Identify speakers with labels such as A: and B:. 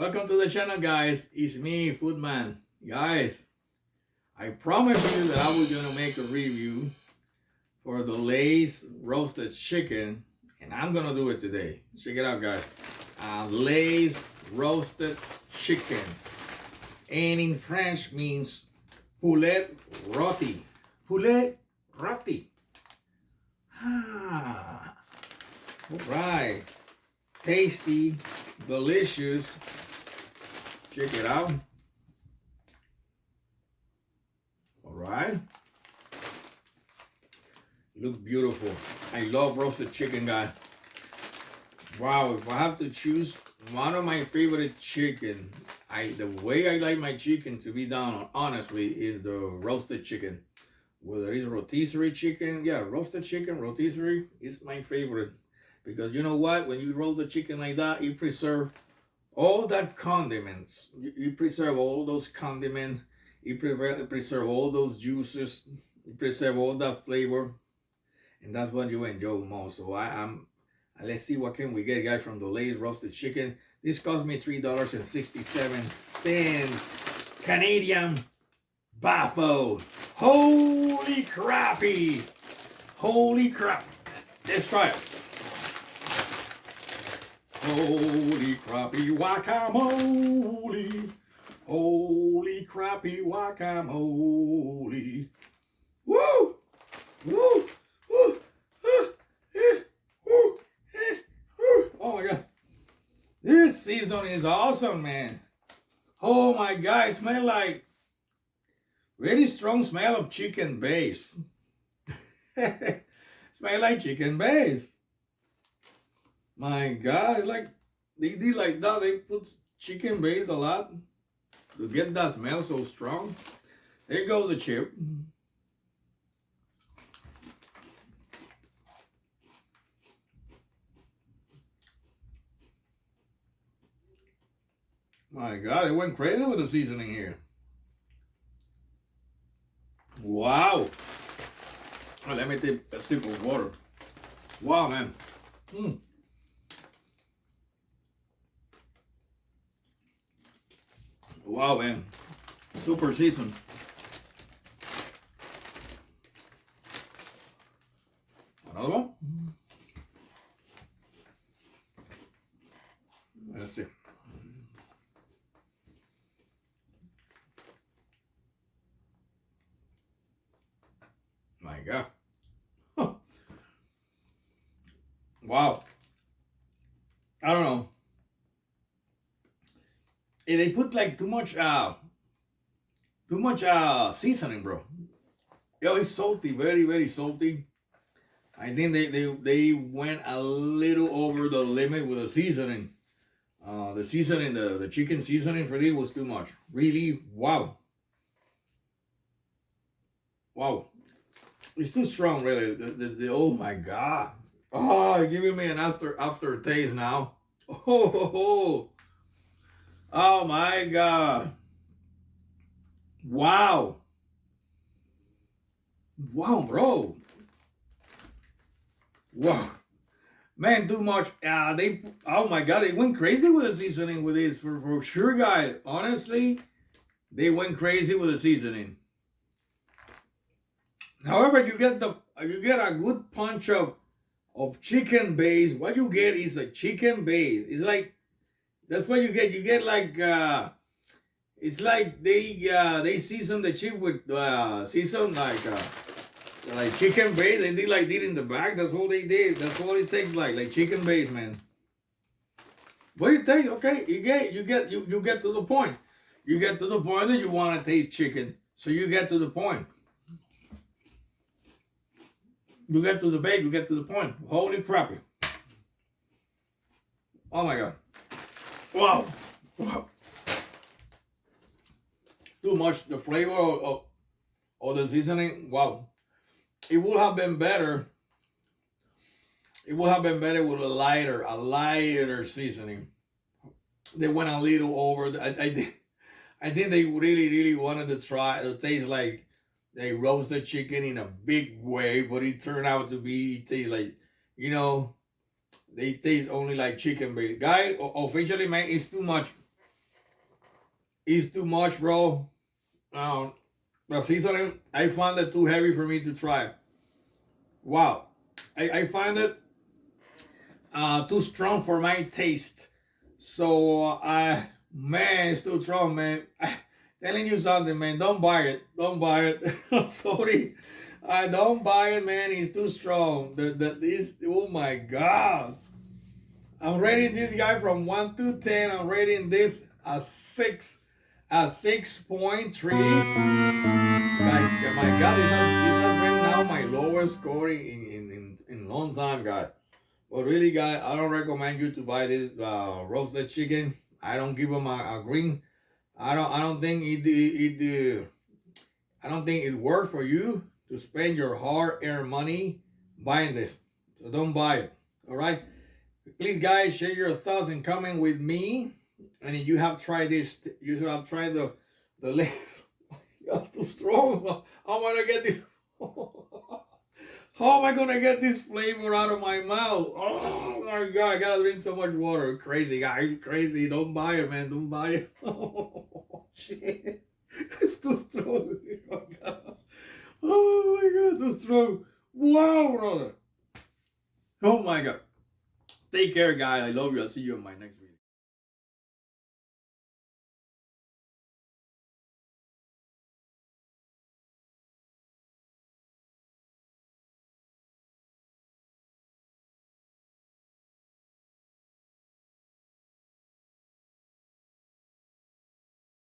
A: Welcome to the channel, guys. It's me, Foodman. Guys, I promised you that I was going to make a review for the Lays Roasted Chicken, and I'm going to do it today. Check it out, guys. Lays Roasted Chicken. And in French means poulet rôti. Poulet rôti. Ah. All right. Tasty, delicious. Check it out. All right. Looks beautiful. I love roasted chicken, guys. Wow, if I have to choose one of my favorite chicken, the way I like my chicken to be done, honestly, is the roasted chicken. Whether it's rotisserie chicken, yeah, roasted chicken, rotisserie is my favorite. Because you know what? When you roast the chicken like that, you preserve all that condiments. You preserve all those condiments. You preserve all those juices. You preserve all that flavor. And that's what you enjoy most. So let's see what can we get, guys, from the Lays Roasted Chicken. This cost me $3.67 Canadian Baffo. Holy crappy. Holy crap. Let's try it. Holy crappy guacamole. Holy crappy guacamole. Woo! Woo! Woo! Oh my God. This season is awesome, man. Oh my God, it smells like very strong smell of chicken base. Smell like chicken base. My God, it's like they did like that. They put chicken base a lot to get that smell so strong. There goes the chip. My God, it went crazy with the seasoning here. Wow. Oh, let me take a sip of water. Wow, man. Wow, man. Super seasoned. Another one? Let's see. My God. Wow. I don't know. And they put like too much seasoning, bro. Yo, it's salty, very, very salty. I think they went a little over the limit with the seasoning. The chicken seasoning for this was too much. Really, wow. Wow. It's too strong, really. Oh my God. Oh, giving me an aftertaste now. Oh. Oh my God. Wow. Wow, bro. Wow. Man, too much. Oh my God, they went crazy with the seasoning with this for sure, guys. Honestly, they went crazy with the seasoning. However, you get a good punch of chicken base. What you get is a chicken base. It's like that's what you get. You get like it's like they season the chip with season like chicken base. They did like this in the back. That's all they did. That's all it takes, like chicken base, man. What do you think? Okay, you get to the point. You get to the point that you want to taste chicken. So you get to the point. You get to the base, you get to the point. Holy crappy. Oh my God. Wow. Wow. Too much. The flavor of the seasoning. Wow. It would have been better. It would have been better with a lighter seasoning. They went a little over. I think they really wanted to try to taste like they roasted chicken in a big way, but it turned out to be taste like, they taste only like chicken base. Guy, officially, man, it's too much. It's too much, bro. The seasoning, I found it too heavy for me to try. Wow. I find it too strong for my taste. So, man, it's too strong, man. Telling you something, man. Don't buy it. Don't buy it. I'm sorry. I don't buy it, man. It's too strong. This, oh my God. I'm rating this guy from 1 to 10. I'm rating this a 6. A 6.3. My God, this has been now my lowest scoring in long time, guys. But really, guys, I don't recommend you to buy this roasted chicken. I don't give them a green. I don't think I don't think it worth for you to spend your hard-earned money buying this. So don't buy it. All right. Please, guys, share your thoughts and comment with me. And if you have tried this, you should have tried the Lays. You're too strong. I want to get this. How am I gonna get this flavor out of my mouth? Oh my God! I gotta drink so much water. Crazy guy, crazy. Don't buy it, man. Don't buy it. Oh shit! It's too strong. Oh my God, too strong. Wow, brother. Oh my God. Take care, guys. I love you. I'll see you in my next video.